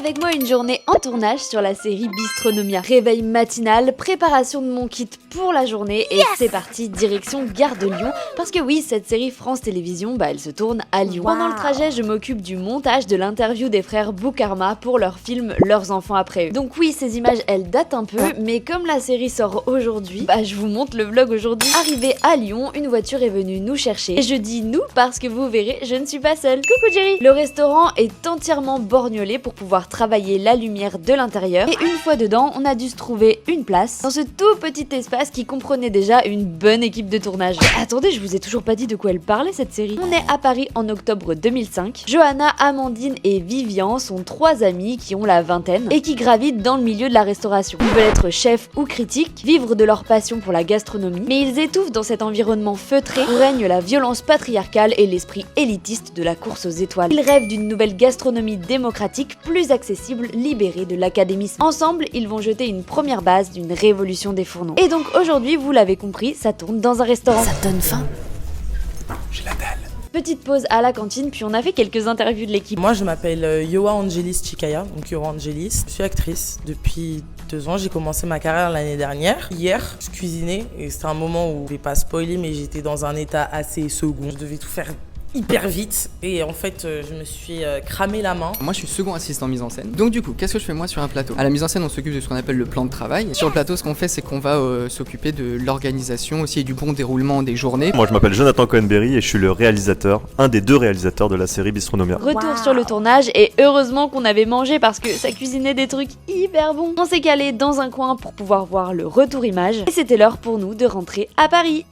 avec moi une journée en tournage sur la série Bistronomia. Réveil matinal, préparation de mon kit pour la journée et c'est parti, direction Gare de Lyon. Parce que oui, cette série France Télévisions, elle se tourne à Lyon. Pendant le trajet, je m'occupe du montage de l'interview des frères Boukarma pour leur film Leurs enfants après eux. Donc oui, ces images, elles datent un peu, mais comme la série sort aujourd'hui, je vous montre le vlog aujourd'hui. Arrivé à Lyon, une voiture est venue nous chercher. Et je dis nous parce que vous verrez, je ne suis pas seule. Coucou Jerry. Le restaurant est entièrement borgnolé pour pouvoir travailler la lumière de l'intérieur. Et une fois dedans, on a dû se trouver une place dans ce tout petit espace qui comprenait déjà une bonne équipe de tournage. Mais attendez, je vous ai toujours pas dit de quoi elle parlait cette série. On est à Paris en octobre 2005. Johanna, Amandine et Vivian sont trois amies qui ont la vingtaine et qui gravitent dans le milieu de la restauration. Ils veulent être chefs ou critiques, vivre de leur passion pour la gastronomie, mais ils étouffent dans cet environnement feutré où règne la violence patriarcale et l'esprit élitiste de la course aux étoiles. Ils rêvent d'une nouvelle gastronomie démocratique, plus accessible, libérée de l'académisme. Ensemble, ils vont jeter une première base d'une révolution des fourneaux. Et donc aujourd'hui, vous l'avez compris, ça tourne dans un restaurant. Ça te donne faim? J'ai la dalle. Petite pause à la cantine, puis on a fait quelques interviews de l'équipe. Moi, je m'appelle Yoa Angelis Chikaya, donc Yoa Angelis. Je suis actrice depuis 2 ans. J'ai commencé ma carrière l'année dernière. Hier, je cuisinais et c'était un moment où je vais pas spoiler, mais j'étais dans un état assez second. Je devais tout faire hyper vite et en fait je me suis cramé la main. Moi je suis second assistant mise en scène. Donc du coup, qu'est-ce que je fais moi sur un plateau? À la mise en scène, on s'occupe de ce qu'on appelle le plan de travail. Sur le plateau, ce qu'on fait, c'est qu'on va s'occuper de l'organisation aussi et du bon déroulement des journées. Moi je m'appelle Jonathan Cohen-Berry et je suis le réalisateur, un des 2 réalisateurs de la série Bistronomia. Retour sur le tournage et heureusement qu'on avait mangé parce que ça cuisinait des trucs hyper bons. On s'est calé dans un coin pour pouvoir voir le retour image et c'était l'heure pour nous de rentrer à Paris.